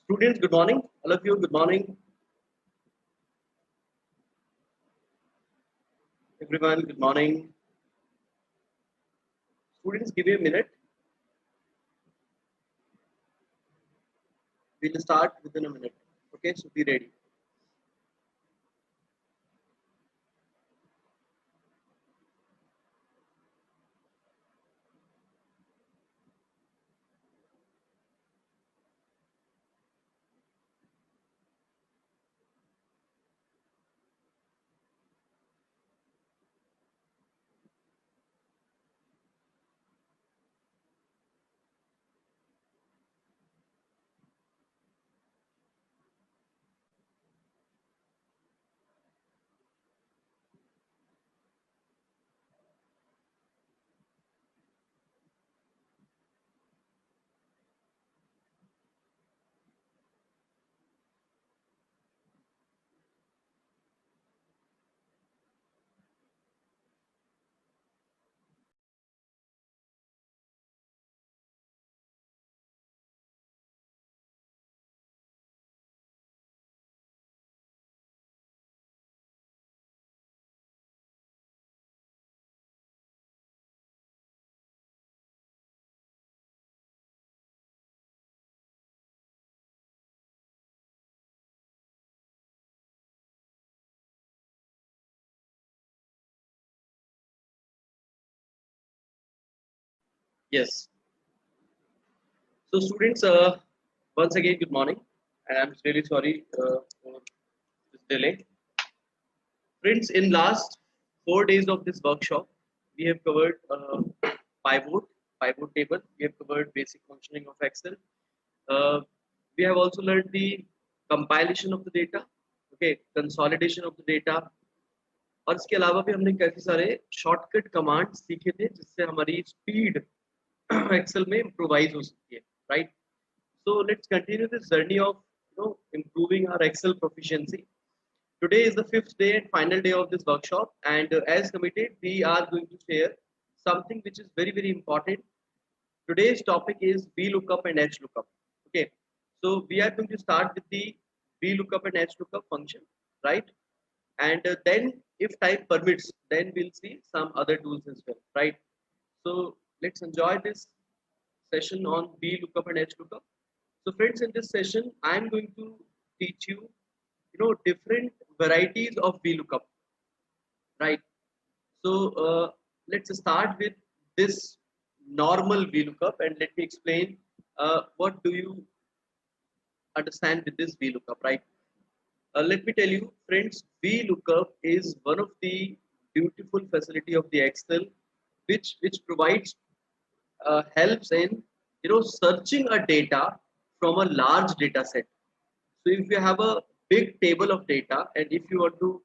Students, good morning. All of you, good morning. Everyone, good morning. Students, give me a minute. We'll start within a minute. Okay, so be ready. Yes. So, students, once again, good morning. And I'm really sorry for this delay. Friends, in last 4 days of this workshop, we have covered pivot, pivot table. We have covered basic functioning of Excel. Uh, we have also learned the compilation of the data, okay, consolidation of the data, और इसके अलावा भी हमने काफी सारे shortcut command सीखे थे जिससे हमारी स्पीड एक्सेल में इम्प्रोवाइज हो सकती है, right? So let's continue this journey of improving our Excel proficiency. Today is the fifth day and final day of this workshop, and as committed, we are going to share something which is very, very important. Today's topic is VLOOKUP and HLOOKUP. Okay, so we are going to start with the VLOOKUP and HLOOKUP function, right? And then, if time permits, then we'll see some other tools as well, right? So let's enjoy this session on VLOOKUP and HLOOKUP. So, friends, in this session, I'm going to teach you, different varieties of VLOOKUP, right? So let's start with this normal VLOOKUP and let me explain what do you understand with this VLOOKUP, right? Let me tell you, friends, VLOOKUP is one of the beautiful facility of the Excel, which provides helps in searching a data from a large data set. So if you have a big table of data and if you want to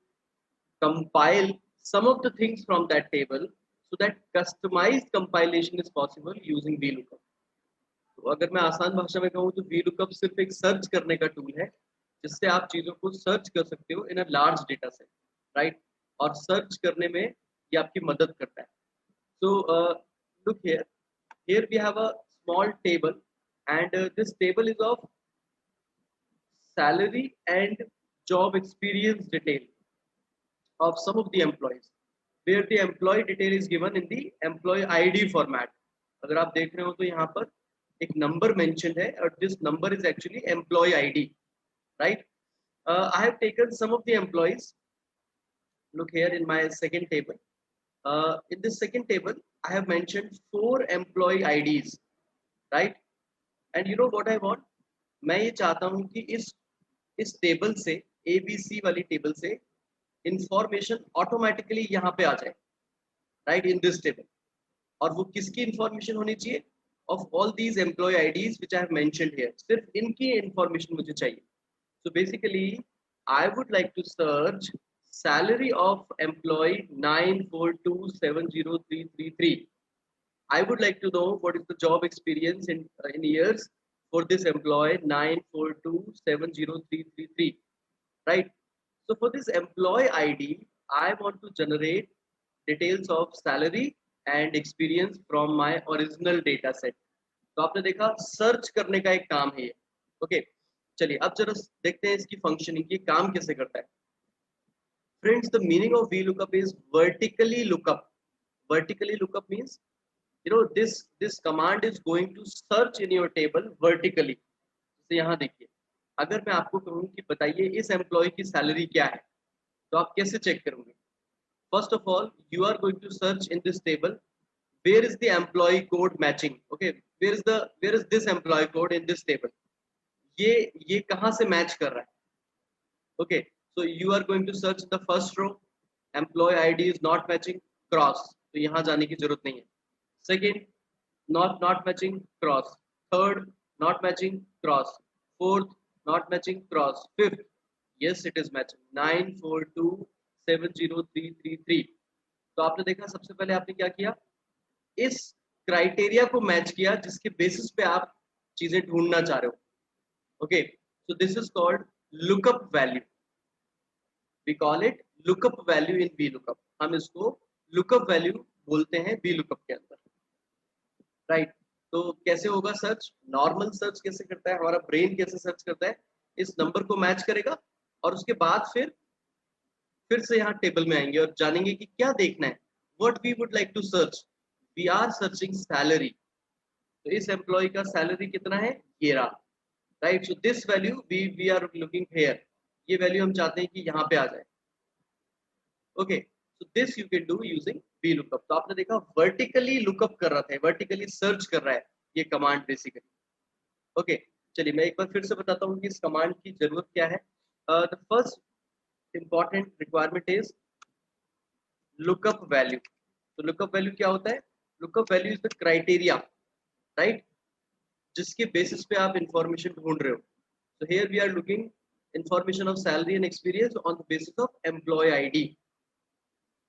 compile some of the things from that table so that customized compilation is possible using VLOOKUP. तो अगर मैं आसान भाषा में कहूँ तो VLOOKUP सिर्फ एक सर्च करने का टूल है जिससे आप चीजों को सर्च कर सकते हो in a large data set, right? और सर्च करने में ये आपकी मदद करता है. So look here. Here we have a small table, and this table is of salary and job experience detail of some of the employees, where the employee detail is given in the employee ID format. अगर आप देख रहे हो तो यहाँ पर एक number mentioned है और this number is actually employee ID, right? I have taken some of the employees. Look here in my second table. In this second table, I have mentioned 4 employee IDs, right? And you know what I want? मैं ये चाहता हूँ कि इस table से ABC वाली table से information automatically यहाँ पे आ जाए, राइट, इन दिस टेबल. और वो किसकी इंफॉर्मेशन होनी चाहिए? Of all these employ IDs which I have mentioned here. सिर्फ इनकी इंफॉर्मेशन मुझे चाहिए. So basically I would like to search salary of employee 9427033. I would like to know what is the job experience in years for this employee 9427033, right? So for this employee ID, I want to generate details of salary and experience from my original data set. तो आपने देखा search करने का एक काम है ये, okay. चलिए अब जरा देखते हैं इसकी फंक्शनिंग, ये काम कैसे करता है। Friends, the meaning of VLOOKUP is vertically lookup. Vertically lookup means, this command is going to search in your table vertically. जैसे यहाँ देखिए, अगर मैं आपको कहूँ कि बताइए इस एम्प्लॉय की सैलरी क्या है, तो आप कैसे चेक करोगे? First of all, you are going to search in this table, where is the employee code matching? Okay, where is this employee code in this table? ये कहाँ से मैच कर रहा है? Okay, so you are going to search the first row, employee ID is not matching, cross, तो यहाँ जाने की जरूरत नहीं है. Second, not matching, cross. Third, not matching, cross. Fourth, not matching, cross. Fifth, yes it is matching, 9427033. तो आपने देखा, सबसे पहले आपने क्या किया, इस क्राइटेरिया को मैच किया जिसके बेसिस पे आप चीजें ढूंढना चाह रहे हो. Okay, so this is called lookup value. We call it lookup value in VLOOKUP. हम इसको लुकअप वैल्यू बोलते हैं VLOOKUP के अंदर, राइट. तो कैसे होगा सर्च? नॉर्मल सर्च कैसे करता है हमारा ब्रेन, कैसे सर्च करता है, इस नंबर को मैच करेगा और उसके बाद फिर से यहाँ टेबल में आएंगे और जानेंगे कि क्या देखना है. What we would like to search, we are searching salary. तो इस एम्प्लॉय का सैलरी कितना है, ये रहा, right. So this value we are looking here, ये वैल्यू हम चाहते हैं कि यहाँ पे आ जाए. Okay, so this you can do using VLOOKUP. तो आपने देखा वर्टिकली लुकअप कर रहा था, वर्टिकली सर्च कर रहा है ये कमांड बेसिकली. ओके, चलिए मैं एक बार फिर से बताता हूँ कि इस कमांड की जरूरत क्या है. The first important requirement is lookup value. तो लुकअप वैल्यू क्या होता है? Lookup value is the criteria, right, जिसके बेसिस पे आप इंफॉर्मेशन ढूंढ रहे हो. So here we are looking information of salary and experience on the basis of employee ID,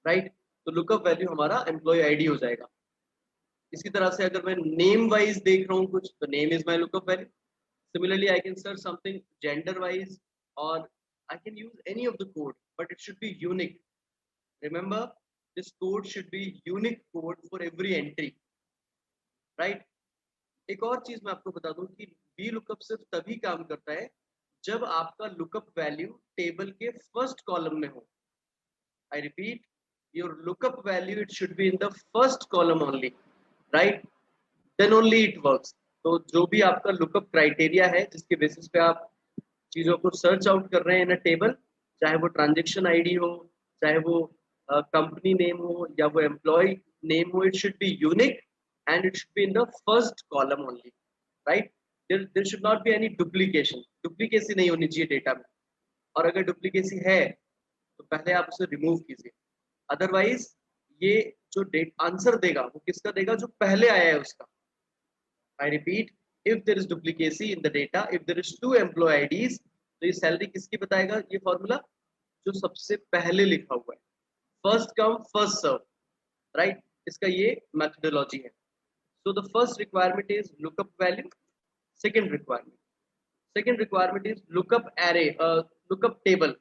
right. तो lookup value हमारा employee ID हो जाएगा. इसी तरह से अगर मैं नेम वाइज देख रहा हूँ कुछ, तो name is my lookup value. Similarly, I can search something gender wise, or I can use any of the code, but it should be unique. Remember, this code should be unique code for every entry, right. एक और चीज मैं आपको बता दूं कि VLOOKUP सिर्फ तभी काम करता है जब आपका लुकअप वैल्यू टेबल के फर्स्ट कॉलम में हो. I repeat, your lookup value it should be in the first column only, right, then only it works. तो जो भी आपका लुकअप क्राइटेरिया है जिसके बेसिस पे आप चीजों को सर्च आउट कर रहे हैं इन अ टेबल, चाहे वो ट्रांजेक्शन आईडी हो, चाहे वो कंपनी नेम हो, या वो एम्प्लॉय नेम हो, it should be unique and it should be in the first column only, right. There should not be any duplication. Duplicacy नहीं होनी चाहिए डेटा में, और अगर डुप्लीकेसी है तो पहले आप उसे रिमूव कीजिए. अदरवाइज ये जो डेट आंसर देगा वो किसका देगा, जो पहले आया है उसका. I repeat, if there is duplicacy in the data, if there is 2 employ IDs, तो ये सैलरी किसकी बताएगा, ये फॉर्मूला जो सबसे पहले लिखा हुआ है, first come first serve, right. इसका ये मेथोडोलॉजी है. So the first requirement is lookup value. Second requirement is lookup array, lookup table.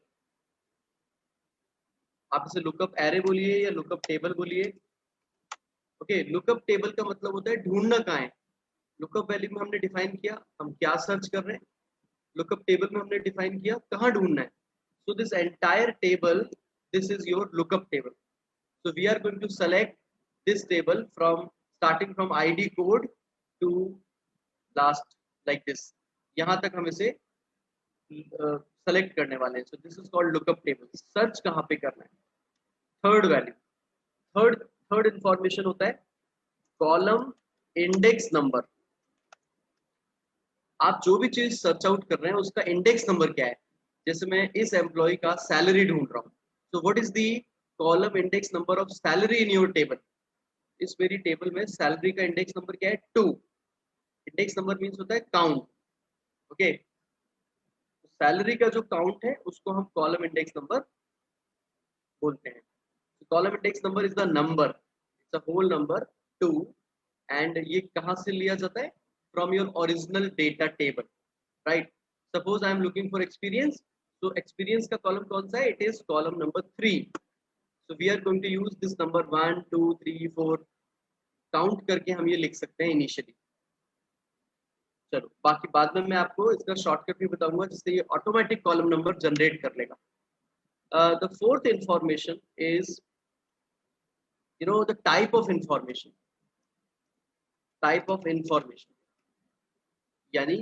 आप इसे lookup array बोलिए या lookup table बोलिए. ओके, lookup table का मतलब होता है ढूंढना कहाँ है. lookup value में हमने डिफाइन किया हम क्या सर्च कर रहे हैं, lookup table में हमने डिफाइन किया कहाँ ढूंढना है. So this entire table, this is your lookup table. So we are going to select this table from starting from ID code to last, like this. यहाँ तक हम इसे सेलेक्ट करने वाले हैं. So this is called lookup table. Search कहाँ पे करना है. थर्ड वैल्यू, थर्ड इंफॉर्मेशन होता है कॉलम इंडेक्स नंबर. आप जो भी चीज सर्च आउट कर रहे हैं उसका इंडेक्स नंबर क्या है. जैसे मैं इस एम्प्लॉय का सैलरी ढूंढ रहा हूँ, so what is the column index number of salary in your table. इस मेरी टेबल में सैलरी का इंडेक्स नंबर क्या है, 2. इंडेक्स नंबर मींस होता है काउंट. ओके, सैलरी का जो काउंट है उसको हम कॉलम इंडेक्स नंबर बोलते हैं. Column index number is the number, it's a whole number 2, and ये कहाँ से लिया जाता है, from your original data table, right. Suppose I am looking for experience, तो एक्सपीरियंस का कॉलम कौन सा है, it is column number 3. So we are going to use this number 1, 2, 3, 4 count करके हम ये लिख सकते हैं इनिशियली. चलो बाकी बाद में मैं आपको इसका शॉर्टकट भी बताऊंगा जिससे ये ऑटोमेटिक कॉलम नंबर जनरेट कर लेगा. The fourth information is the type of information. Type of information यानी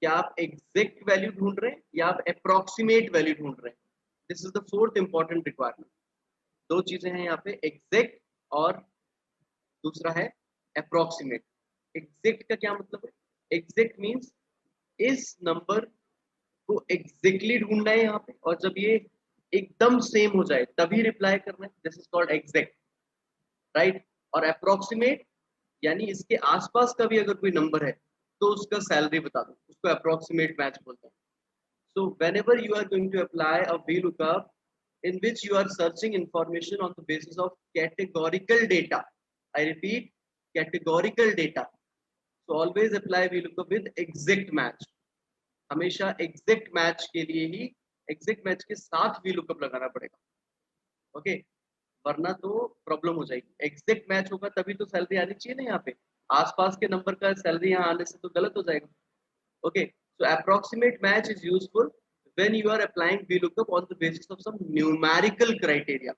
क्या आप एग्जैक्ट वैल्यू ढूंढ रहे हैं या आप अप्रोक्सीमेट वैल्यू ढूंढ रहे हैं. This is the fourth important requirement. दो चीजें हैं यहाँ पे, एग्जैक्ट और दूसरा है अप्रोक्सीमेट. एग्जैक्ट का क्या मतलब है? एग्जैक्ट मींस इस नंबर को एग्जैक्टली ढूंढना है यहाँ पे, और जब ये एकदम सेम हो जाए तभी रिप्लाई करना है. This is called exact, right. और अप्रोक्सीमेट यानी इसके आसपास का भी अगर कोई नंबर है तो उसका सैलरी बता दो, उसको अप्रोक्सीमेट मैच बोलते हैं. So whenever you are going to apply a VLOOKUP in which you are searching information on the basis of categorical data, I repeat, categorical data. So always apply VLOOKUP with exact match. हमेशा exact match के लिए ही exact match के साथ VLOOKUP लगाना पड़ेगा. Okay, वरना तो problem हो जाएगी. एग्जैक्ट मैच होगा तभी तो सैलरी आनी चाहिए ना. यहाँ पे आसपास के नंबर का सैलरी यहाँ आने से तो गलत हो जाएगा. Okay, so approximate match is useful when you are applying VLOOKUP on the basis of some numerical criteria.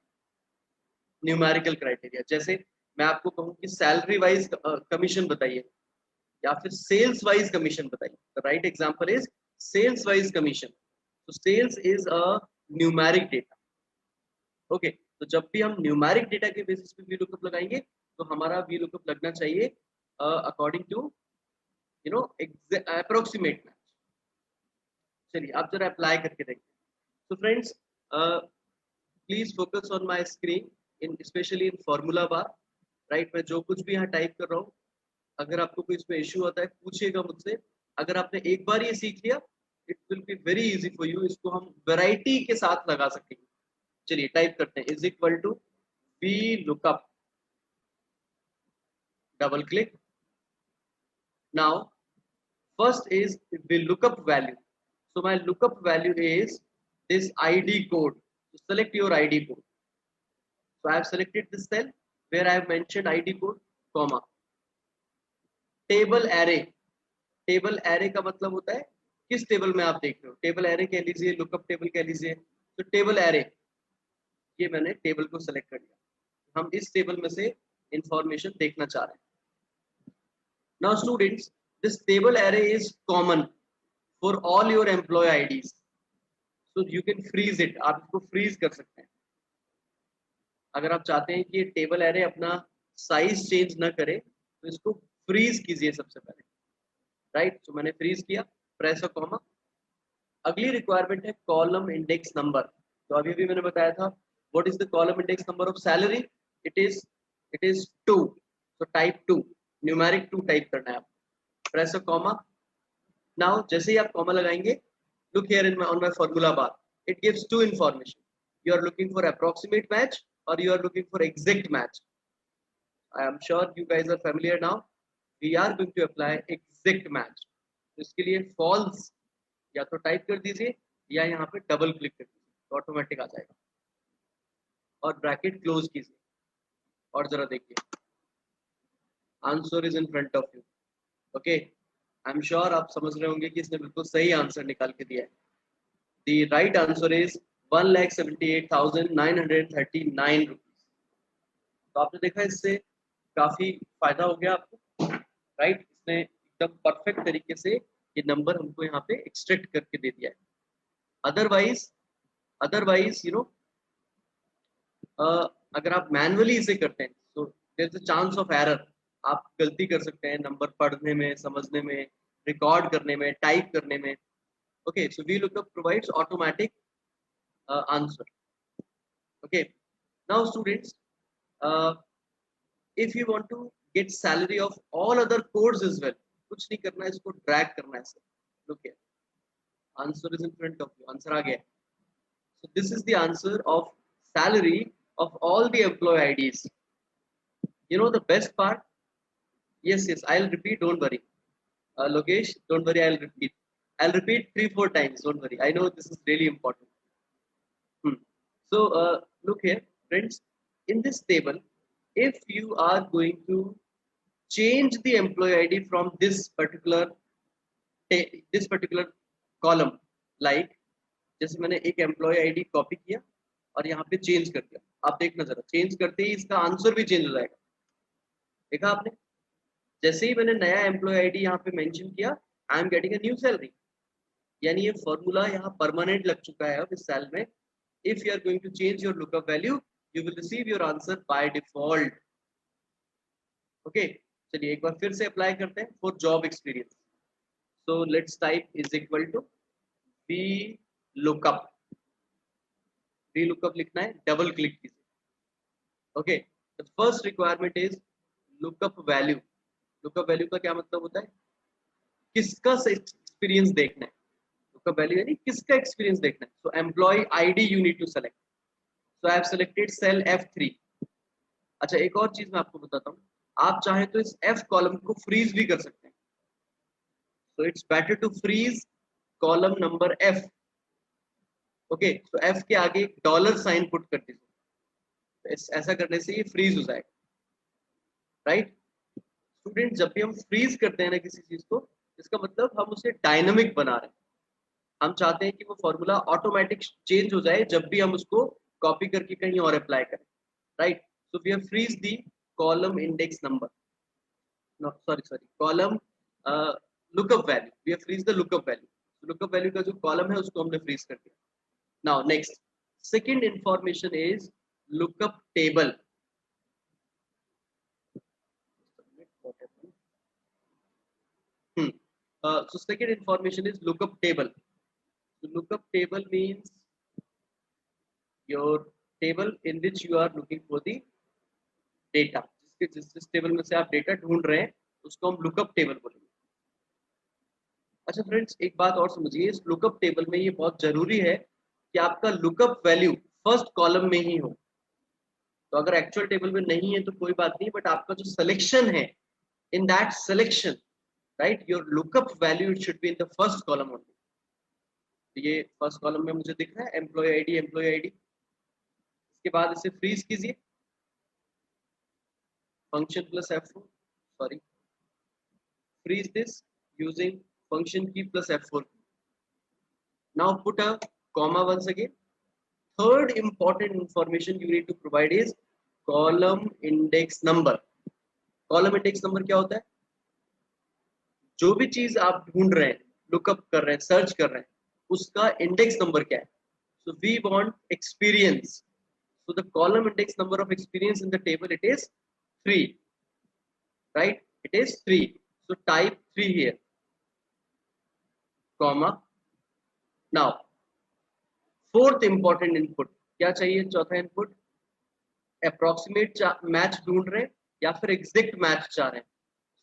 Numerical criteria जैसे मैं आपको कहूँ कि सैलरी वाइज कमीशन बताइए या फिर सेल्स वाइज कमीशन बताइए. The right example is sales wise commission. So sales is a numeric data. Okay, तो जब भी हम न्यूमेरिक डेटा के बेसिस पे VLOOKUP लगाएंगे तो हमारा VLOOKUP लगना चाहिए अकॉर्डिंग टू अप्रोक्सीमेट मैच. चलिए आप जरा अप्लाई करके देखिए. तो friends please focus on my screen in specially in formula bar. Right, मैं जो कुछ भी यहाँ टाइप कर रहा हूँ, अगर आपको कोई इसमें इश्यू आता है पूछिएगा मुझसे. अगर आपने एक बार ये सीख लिया it will be very easy for you. इसको हम वैरायटी के साथ लगा सकेंगे. चलिए टाइप करते हैं, is equal to VLOOKUP, double click. Now first is the lookup value. So my lookup value is this ID code. So select your ID code. So I have selected this cell where I have mentioned ID code, comma. Table array. Table array का मतलब होता है किस table में आप देख रहे हो. टेबल एरे कह लीजिए, लुकअप टेबल कह लीजिए. तो टेबल एरे, ये मैंने टेबल को सेलेक्ट कर दिया. हम इस टेबल में से इंफॉर्मेशन देखना चाह रहे हैं. Now students, this table array is common for all your employee IDs. So you can freeze it. आप इसको freeze कर सकते हैं. अगर आप चाहते हैं कि ये टेबल एरे अपना साइज चेंज ना करे तो इसको फ्रीज कीजिए सबसे पहले. राइट, तो मैंने फ्रीज किया, प्रेस अ कॉमा. अगली रिक्वायरमेंट है कॉलम इंडेक्स नंबर. तो अभी भी मैंने बताया था what is the column index number of salary. It is 2. तो टाइप 2, न्यूमेरिक 2 टाइप करना है आप. Press a comma. नाउ जैसे ही आप कॉमा लगाएंगे, look here in on my formula bar, it gives two information. You are looking for approximate match or you are looking for exact match. I am sure you guys are familiar now. We are going to apply exact match. तो इसके लिए false या तो type कर दीजिए या यहाँ पे डबल क्लिक कर दीजिए तो ऑटोमेटिक आ जाएगा. और ब्रैकेट क्लोज कीजिए और जरा देखिए, answer is in front of you. Okay, I am sure आप समझ रहे होंगे कि इसने बिल्कुल सही आंसर निकाल के दिया है. The right answer is 1,78,939 rupees. तो आपने देखा इससे काफी फायदा हो गया आपको. राइट, इसने एकदम परफेक्ट तरीके से ये नंबर हमको यहाँ पे एक्सट्रैक्ट करके दे दिया है. अदरवाइज अगर आप मैनुअली इसे करते हैं तो there is a chance of error. आप गलती कर सकते हैं नंबर पढ़ने में, समझने में, रिकॉर्ड करने में, टाइप करने में. Okay, so VLOOKUP provides automatic answer. Okay, now students, if you want to get salary of all other codes as well, कुछ नहीं करना है, इसको ड्रैग करना है. Look here, answer is in front of you. Answer आ गया. So this is the answer of salary of all the employee IDs. You know the best part? Yes, I'll repeat, don't worry. Lokesh, don't worry, I'll repeat. I'll repeat 3-4 times, don't worry. I know this is really important. So look here, friends, in this table, if you are going to change the employee ID from this particular this particular column, like जैसे मैंने एक employ ID copy किया और यहाँ पे change कर दिया, आप देखना जरा, चेंज करते ही इसका आंसर भी चेंज हो जाएगा। देखा आपने, जैसे ही मैंने नया एम्प्लॉय आईडी यहाँ पे मेंशन किया, आई am getting a new salary, यानी ये फॉर्मूला यहाँ परमानेंट लग चुका है अब इस सेल में। If you are going to change your lookup value, you will receive your answer by default. Okay, चलिए एक बार फिर से अप्लाई करते हैं for job experience. So let's type is equal to V lookup. V lookup लिखना है, double click कीजिए। Okay, the first requirement is lookup value. Lookup value का क्या मतलब होता है, किसका एक्सपीरियंस देखना है। लुकअप वैल्यू यानी किसका एक्सपीरियंस देखना है। So employee ID you need to select. So I have selected cell F3। अच्छा, एक और चीज मैं आपको बताता हूँ, आप चाहे तो इस F कॉलम को फ्रीज भी कर सकते हैं। So it's better to freeze column number F। Okay, तो F के आगे डॉलर साइन पुट कर दीजिए, ऐसा करने से ये फ्रीज हो जाएगा। राइट स्टूडेंट, जब भी हम फ्रीज करते हैं ना किसी चीज को, इसका मतलब हम उसे डायनामिक बना रहे हैं। हम चाहते हैं कि वो फॉर्मूला ऑटोमेटिक चेंज हो जाए जब भी हम उसको कॉपी करके कहीं और अप्लाई करें। Right, so we have freeze the column index number, no sorry column lookup value, we have freeze the lookup value. Lookup value का जो कॉलम है उसको हमने फ्रीज कर दिया। Now next, second information is lookup table. So second information is lookup table. So lookup table means your table in which you are looking for the data. जिस table में से आप डेटा ढूंढ रहे हैं उसको हम लुकअप टेबल बोलेंगे। अच्छा फ्रेंड्स, एक बात और समझिए, इस लुकअप टेबल में ये बहुत जरूरी है कि आपका लुकअप वैल्यू फर्स्ट कॉलम में ही हो। तो अगर एक्चुअल टेबल में नहीं है तो कोई बात नहीं, बट आपका जो सिलेक्शन है, in that selection, right, your lookup value it should be in the first column only. तो ये फर्स्ट कॉलम में मुझे दिख रहा है एम्प्लॉय आईडी, एम्प्लॉय आईडी। इसके बाद इसे फ्रीज कीजिए, function plus F4, sorry, freeze this using function key plus F4. Now put a comma once again. Third important information you need to provide is column index number. Column index number क्या होता है, जो भी चीज आप ढूंढ रहे हैं, लुकअप कर रहे हैं, सर्च कर रहे हैं, उसका इंडेक्स नंबर क्या है। So we want experience. So the column index number of experience in the table, it is 3. Right, it is 3. So type 3 here, comma. Now fourth important input क्या चाहिए, चौथा इनपुट, अप्रोक्सीमेट मैच ढूंढ रहे हैं या फिर एग्जैक्ट मैच चाह रहे हैं।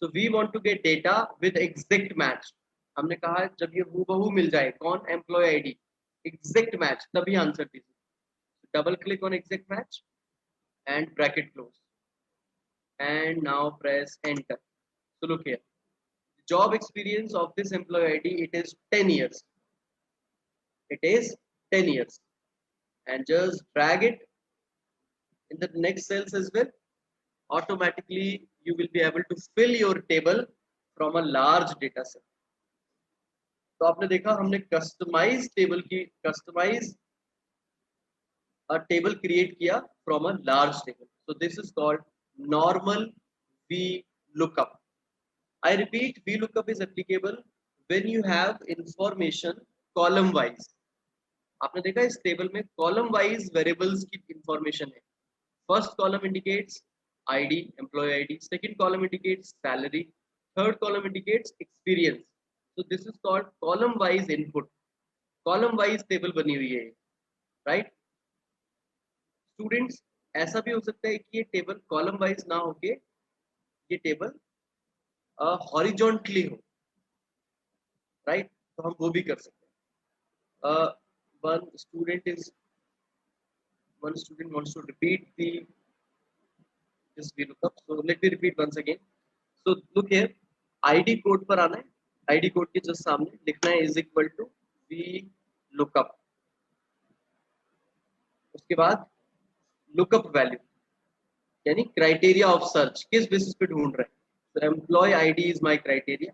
So we want to get data with exact match. हमने कहा जब ये हूबहू मिल जाए, कौन, एम्प्लॉय आईडी, एग्जैक्ट मैच, तभी आंसर दीजिए। Double click on exact match and bracket close and now press enter. So look here, job experience of this employee ID, it is 10 years. It is 10 years. And just drag it in the next cells as well. Automatically you will be able to fill your table from a large data set. तो आपने देखा हमने customise table की customise table create किया from a large table. So this is called normal V lookup. I repeat, VLOOKUP is applicable when you have information column wise. आपने देखा इस table में कॉलम वाइज वेरिएबल्स की information है। First column indicates ID, employ ID, second column indicates salary, third column indicates experience. So this is called column wise input. Column wise table बनी हुई है, right students. ऐसा भी हो सकता है कि ये टेबल कॉलम वाइज ना होके ये टेबल हॉरिजॉन्टली हो, राइट, तो हम वो भी कर सकते हैं। one student wants to repeat this VLOOKUP, so let me repeat once again. So look here, ID code पर आना है, ID कोड के जस्ट सामने लिखना है इज इक्वल टू VLOOKUP। उसके बाद लुकअप वैल्यू यानी क्राइटेरिया ऑफ सर्च, किस बेसिस पे ढूंढ रहे हैं। तो employee ID is my criteria,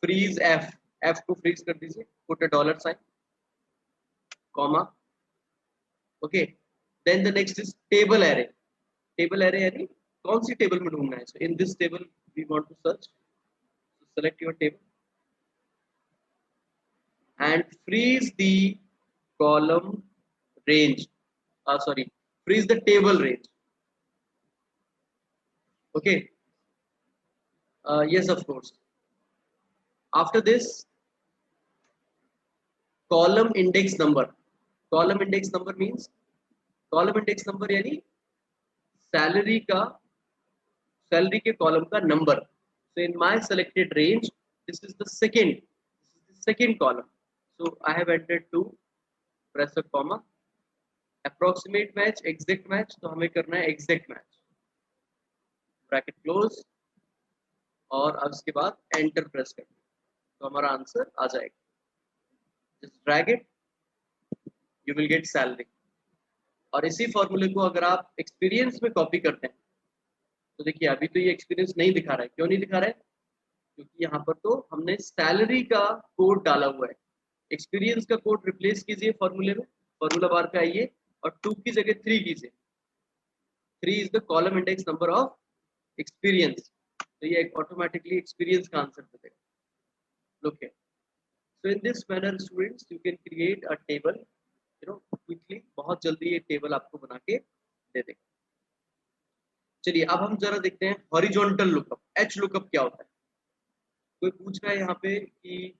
freeze F को फ्रीज कर दीजिए, put a dollar sign, comma, okay. Then the next is table array. Table array यानी कौन सी टेबल में ढूंढना है। So in this table we want to search, select your table and freeze the column range, sorry, freeze the table range, okay. Yes, of course. After this, column index number. Column index number means, column index number यानी salary का, salary के column का number. so in my selected range, this is the second column, so I have entered 2, press a comma, approximate match, exact match, तो हमें करना है exact match, bracket close, और अब उसके बाद एंटर प्रेस करना, तो हमारा आंसर आ जाएगा। Just drag it, you will get salary. और इसी फॉर्मूले को अगर आप एक्सपीरियंस में कॉपी करते हैं तो देखिए अभी तो ये एक्सपीरियंस नहीं दिखा रहा है। क्यों नहीं दिखा रहा है? क्योंकि यहाँ पर तो हमने सैलरी का कोड डाला हुआ है। एक्सपीरियंस का कोड रिप्लेस कीजिए फॉर्मूले में, फॉर्मूला बार पे आइए और 2 की जगह 3 कीजिए। 3 is the column index number of experience, तो ये ऑटोमेटिकली एक्सपीरियंस का आंसर दे देगा। Look here. So in this manner, students, you can create a table, quickly. बहुत जल्दी ये टेबल आपको बना के दे देगा। चलिए अब हम जरा देखते हैं हॉरिजॉन्टल लुकअप। एच लुकअप क्या होता है? कोई पूछ रहा है यहाँ पे कि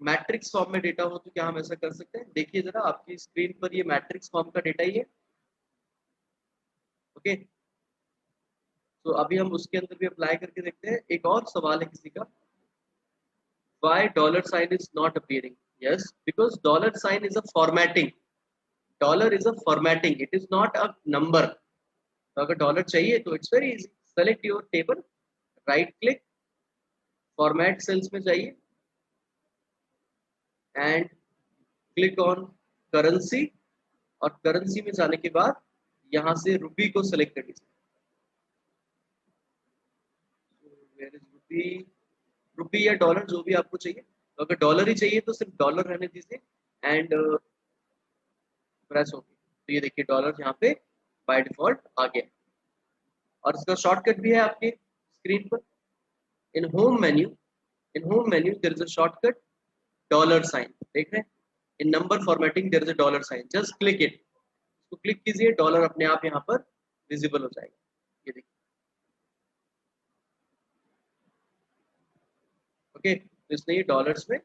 मैट्रिक्स फॉर्म में डेटा हो तो क्या हम ऐसा कर सकते हैं? देखिए जरा आपकी स्क्रीन पर ये मैट्रिक्स फॉर्म का डेटा ही है, ओके। तो अभी हम उसके अंदर भी अप्लाई करके देखते हैं। एक और सवाल है किसी का, why dollar sign is not appearing? Yes, because dollar sign is a formatting. Dollar is a formatting, it is not a number. तो अगर डॉलर चाहिए तो it's very easy, select your table, right click, format cells में जाइए and click on currency, और currency में जाने के बाद यहाँ से रुपी को सेलेक्ट कर लीजिए। वेयर इज रुपी? रुपी या डॉलर जो भी आपको चाहिए। तो अगर डॉलर ही चाहिए तो सिर्फ डॉलर रहने दीजिए एंड प्रेस ओके। तो ये देखिए डॉलर यहाँ पे बाय डिफॉल्ट आ गया, और इसका शॉर्टकट भी है आपके स्क्रीन पर। In home menu, there is a shortcut dollar sign, देख रहे हैं? In number formatting there is a dollar sign, just click it, इसको क्लिक कीजिए, डॉलर अपने आप यहाँ पर विजिबल हो जाएगा। ये देखिए, ओके। तो इसने ये डॉलर्स में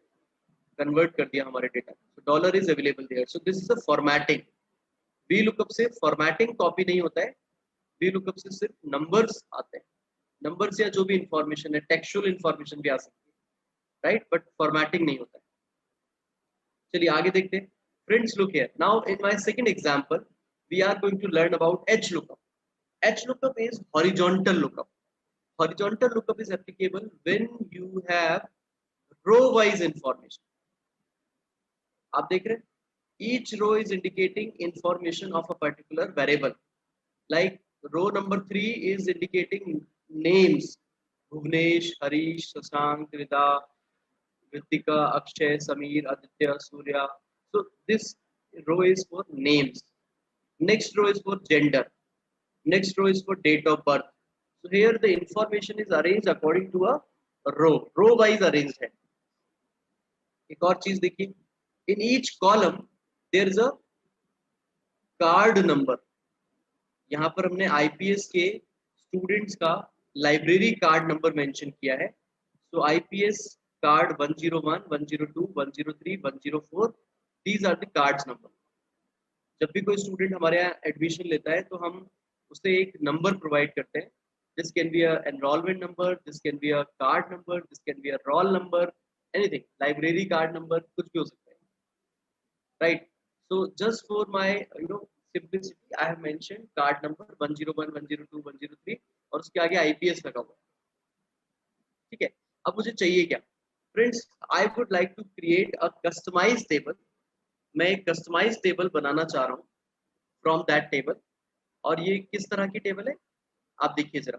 कन्वर्ट कर दिया हमारे डेटा। So dollar is available there. So this is a formatting. V lookup से फॉर्मेटिंग कॉपी नहीं होता है, वी लुकअप से सिर्फ नंबर्स आते हैं। नंबर्स या जो भी इंफॉर्मेशन है, टेक्सचुअल इंफॉर्मेशन भी आ सकती है, राइट, बट फॉर्मेटिंग नहीं होता है। चलिए आगे देखते हैं। Friends look here, now in my second example we are going to learn about H lookup. H lookup is horizontal lookup. Horizontal lookup is applicable when you have row wise information. आप देख रहे हैं, each row is indicating information of a particular variable. Like row number 3 is indicating names: Bhuvnesh, Harish, Sasank, Rida, Ritika, Akshay, Sameer, Aditya, Surya. So this row is for names. Next row is for gender. Next row is for date of birth. So here the information is arranged according to a row wise arranged है। एक और चीज देखिए, in each column there is a card number। यहाँ पर हमने IPS के students का लाइब्रेरी कार्ड नंबर मेंशन किया है। So IPS card 101, 102, 103, 104, these are the cards number। जब भी कोई स्टूडेंट हमारे यहाँ एडमिशन लेता है तो हम उसे एक नंबर प्रोवाइड करते हैं। This can be a enrollment number, this can be a card number, this can be a roll number, anything, library card number, कुछ भी हो सकता है, right? So just for my simplicity, I have mentioned card number 101, 102, 103 और उसके आगे IPS लगा हुआ है, ठीक है। अब मुझे चाहिए क्या? Friends, I would like to create a customized table। मैं एक कस्टमाइज टेबल बनाना चाह रहा हूँ फ्रॉम दैट टेबल। और ये किस तरह की टेबल है आप देखिए जरा।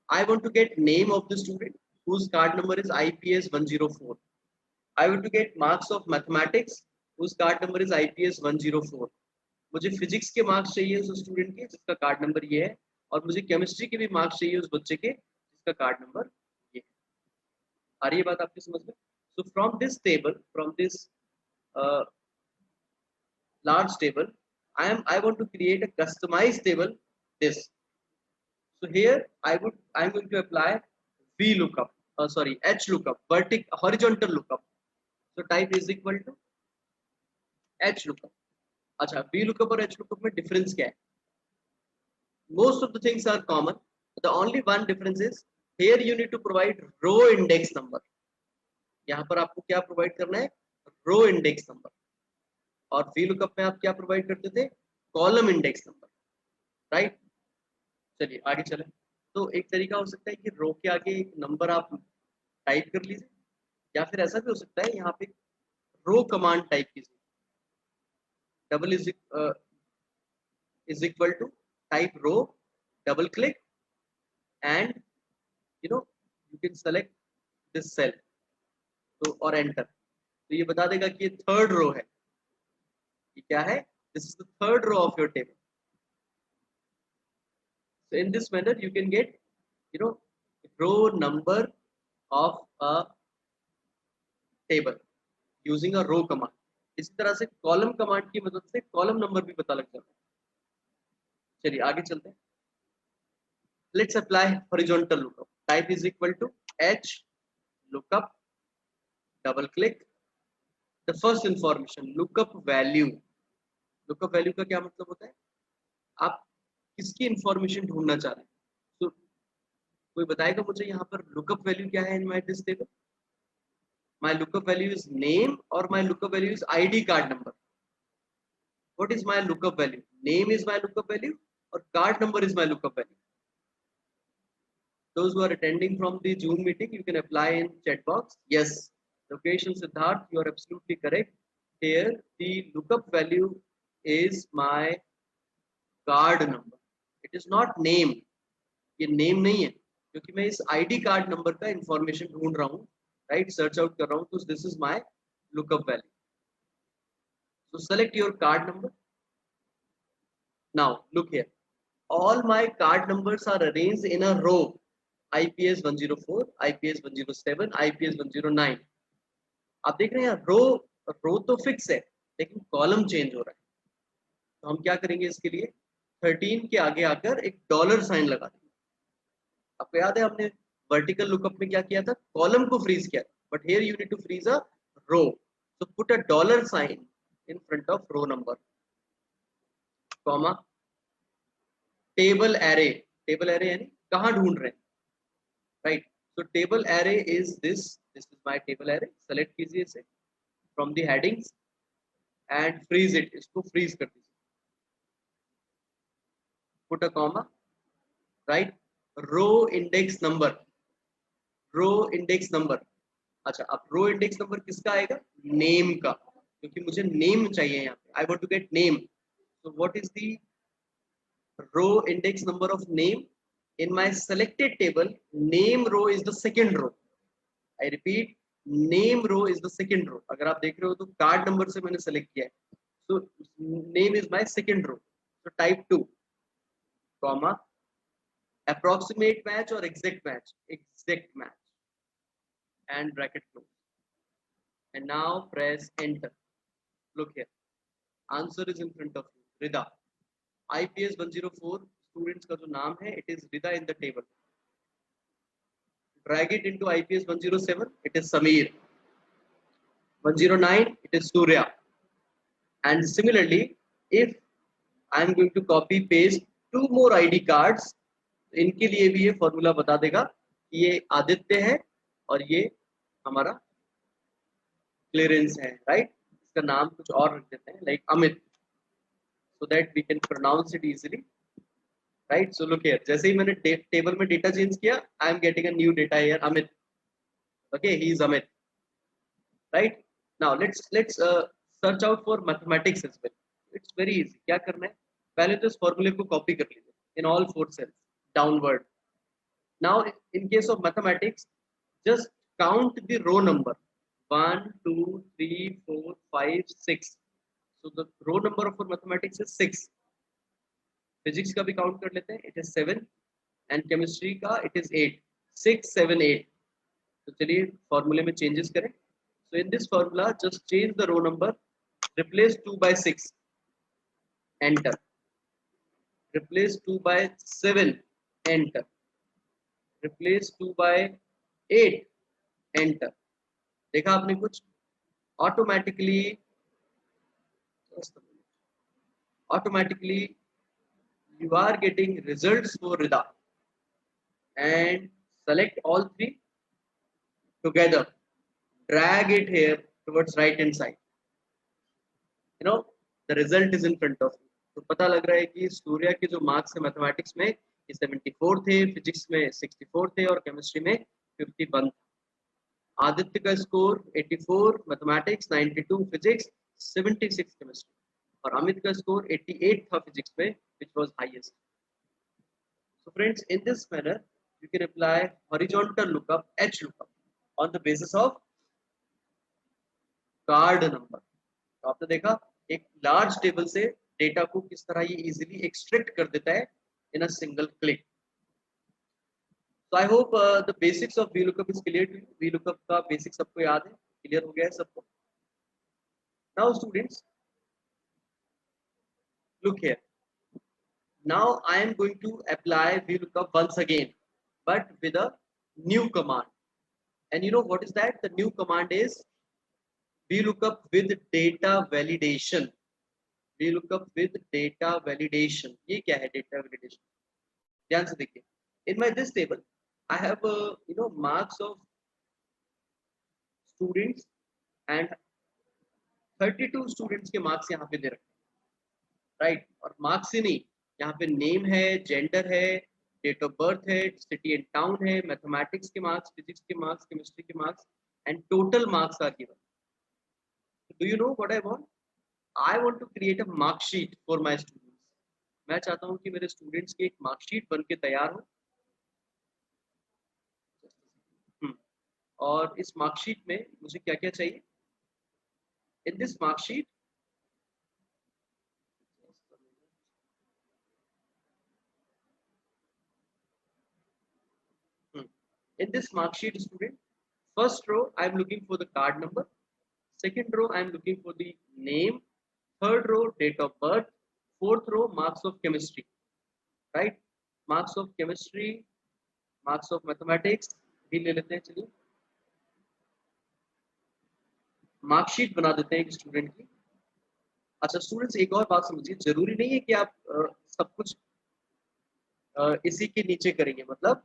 I want to get name of the student whose card number is IPS 104. I want to get marks of mathematics whose card number is IPS 104. मुझे फिजिक्स के मार्क्स चाहिए उस स्टूडेंट के जिसका कार्ड नंबर ये है, और मुझे केमिस्ट्री के भी मार्क्स चाहिए उस बच्चे के जिसका कार्ड नंबर ये है। आ रही है बात आपकी समझ में? So from this table, from this large table, I want to create a customized table, this. So here I'm going to apply VLOOKUP, sorry, HLOOKUP, horizontal lookup. So type is equal to HLOOKUP. अच्छा, VLOOKUP और HLOOKUP में difference क्या है? Most of the things are common. The only one difference is here you need to provide row index number. यहाँ पर आपको क्या provide करना है? रो इंडेक्स नंबर। और VLOOKUP में आप क्या प्रोवाइड करते थे? Column index number, right? चलिए आगे चले। तो एक तरीका हो सकता है कि रो के आगे एक नंबर आप टाइप कर लीजिए, या फिर ऐसा भी हो सकता है यहाँ पे रो कमांड टाइप कीजिए, double is equal to type row, double click and you can select this cell, तो और एंटर। तो ये बता देगा कि ये थर्ड रो है। ये क्या है? This is the third row of your table. So in this manner you can get row number of a table using a row command. इसी तरह से कॉलम कमांड की मदद से कॉलम नंबर भी पता लग जाता है। चलिए आगे चलते हैं। Let's apply horizontal lookup. Type is equal to H lookup, double click the first information, lookup value. Lookup value का क्या मतलब होता है? आप किसकी इंफॉर्मेशन ढूंढना चाह रहे हैं? तो कोई बताएगा मुझे यहाँ पर लुकअप वैल्यू क्या है in my this table? My lookup value is name or my lookup value is ID card number? What is my lookup value? Name is my lookup value or card number is my lookup value? Those who are attending from the Zoom meeting, you can apply in chat box. Yes, location Siddharth, you are absolutely correct. Here the lookup value is my card number. It is not name. ये name नहीं है, क्योंकि मैं इस ID card number का information ढूंढ रहा हूँ, right? Search out कर रहा हूँ, तो this is my lookup value. So select your card number. Now look here. All my card numbers are arranged in a row. IPS 104, IPS 107, IPS 109. आप देख रहे हैं रो तो फिक्स है, लेकिन कॉलम चेंज हो रहा है। तो हम क्या करेंगे इसके लिए? 13 के आगे आकर एक डॉलर साइन लगा देंगे। आपको याद है हमने वर्टिकल लुकअप में क्या किया था? कॉलम को फ्रीज किया, but here you need to freeze a row. So put a dollar sign in front of row number, comma, table array. Table array यानी कहाँ ढूंढ रहे हैं, right? So table array is this is my table array. Select कीजिए इसे from the headings and freeze it, इसको freeze कर दीजिए। Put a comma, right? Row index number, row index number. अच्छा, अब रो इंडेक्स नंबर किसका आएगा? नेम का, क्योंकि मुझे नेम चाहिए यहाँ पे। I want to get name, so what is the row index number of name? in my selected table, name row is the second row. I repeat, name row is the second row. अगर आप देख रहे हो तो card number से मैंने select किया है, so name is my second row. So type 2, comma, approximate match or exact match, and bracket close. And now press enter. Look here, answer is in front of you, Rida. IPS 104 students का जो नाम है, it is Rida in the table. Drag it into IPS 107, it is Samir. 109, it is Surya. And similarly, if I am going to copy paste 2 more ID cards, इनके लिए भी ये formula बता देगा कि ये आदित्य है और ये हमारा क्लियरेंस है, राइट? इसका नाम कुछ और रख देते हैं, like Amit, so that we can pronounce it easily. Right, so look here, जैसे ही मैंने टेबल में डेटा चेंज किया, I am getting a new data here, Amit. Okay, he is Amit. Right, now let's search out for mathematics as well. It's very easy. क्या करना है? पहले तो इस फॉर्मूले को कॉपी कर लीजिए in all 4 cells downward. Now in case of mathematics, just count the row number 1 2 3 4 5 6. So the row number for mathematics is 6. Physics का भी काउंट कर लेते हैं, इट इज 7 एंड केमिस्ट्री का इट इज 8. 6 7 8. तो चलिए फॉर्मूले में चेंजेस करें. So in this formula just change the row number, replace 2 by 6, enter. Replace 2 by 7, enter. Replace 2 by 8, enter. देखा आपने कुछ automatically you are getting results for Rida, and select all three together, drag it here towards right hand side. You know the result is in front of you. तो पता लग रहा है कि सूर्या के जो मार्क्स है मैथमेटिक्स में ये 74 थे, फिजिक्स में 64 थे और केमिस्ट्री में 51 था. आदित्य का स्कोर 84 मैथमेटिक्स, 92 फिजिक्स, 76 केमिस्ट्री, और अमित का स्कोर 88 था फिजिक्स में, which was highest. So friends, in this manner you can apply horizontal lookup, H lookup, on the basis of card number. तो आपने देखा एक लार्ज टेबल से डेटा को किस तरह ये इजीली एक्सट्रैक्ट कर देता है in a single click. So I hope the basics of VLOOKUP is clear to you. VLOOKUP का बेसिक सबको याद है, क्लियर हो गया है सबको. Now students, look here. Now I am going to apply VLOOKUP once again, but with a new command. And you know what is that? The new command is VLOOKUP with data validation. VLOOKUP with data validation. ये क्या है data validation? ध्यान से देखिए. In my this table, I have marks of students and 32 students के marks यहाँ पे दे रखे हैं, राइट. और मार्क्स ही नहीं, यहाँ पे नेम है, जेंडर है, डेट ऑफ बर्थ है, सिटी एंड टाउन है, मैथमेटिक्स के मार्क्स, फिजिक्स के मार्क्स, केमिस्ट्री के marks, and total marks are given. Do you know what I want? I want to create a marksheet for my students. मैं चाहता हूँ कि मेरे स्टूडेंट्स की एक मार्कशीट बन के तैयार हो. और इस मार्कशीट में मुझे क्या क्या चाहिए? In this marksheet student, first row I am looking for the card number, second row I am looking for the name, third row date of birth, fourth row marks of chemistry, right? Marks of chemistry, marks of mathematics भी ले लेते हैं. चलिए marksheet बना देते हैं एक student की. अच्छा स्टूडेंट्स, एक और बात समझिए, जरूरी नहीं है कि आप सब कुछ इसी के नीचे करेंगे. मतलब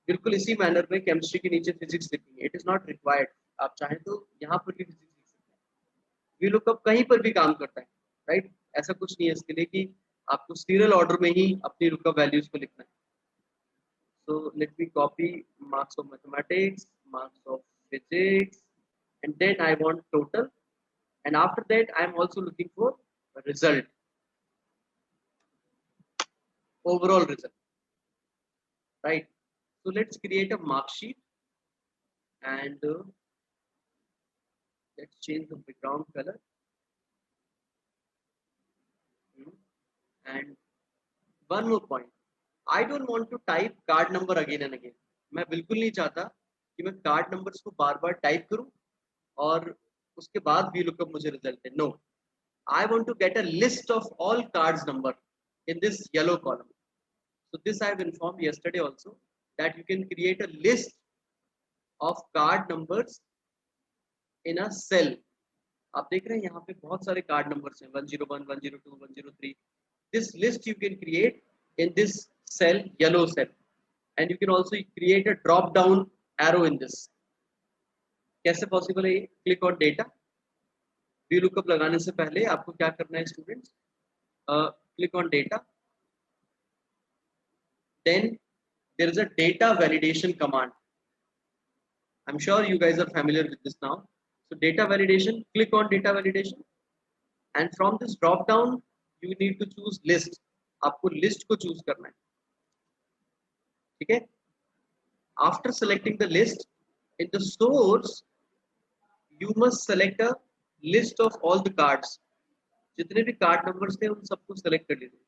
बिल्कुल इसी मैनर में केमिस्ट्री के नीचे फिजिक्स लिखेंगे. It is not required. आप चाहें तो यहाँ पर भी फिजिक्स लिख सकते हैं. VLOOKUP कहीं पर भी काम करता है, राइट. ऐसा कुछ नहीं है इसके लिए कि आपको सीरियल ऑर्डर में ही अपनी लुकअप वैल्यूज को लिखना है. So let me copy marks of mathematics, marks of physics, and then I want total, and after that I am also looking for a result, overall result, right. So let's create a mark sheet, and let's change the background color. And one more point, I don't want to type card number again and again. मैं बिल्कुल नहीं चाहता कि मैं card numbers को बार बार type करूं और उसके बाद VLOOKUP मुझे रिजल्ट है. No, I want to get a list of all cards number in this yellow column. So this I have informed yesterday also, that you can create a list of card numbers in a cell. आप देख रहे हैं यहाँ पे बहुत सारे card numbers हैं, 101, 102, 103. This list you can create in this cell, yellow cell, and you can also create a drop down arrow in this. कैसे पॉसिबल है ये? Click on data. VLOOKUP लगाने से पहले आपको क्या करना है students? Click on data, then there is a data validation command. I'm sure you guys are familiar with this now. So data validation, click on data validation, and from this drop down you need to choose list. आपको list को choose करना है. ठीक है. After selecting the list in the source, you must select a list of all the cards. जितने भी card numbers थे उन सबको सेलेक्ट कर लीजिए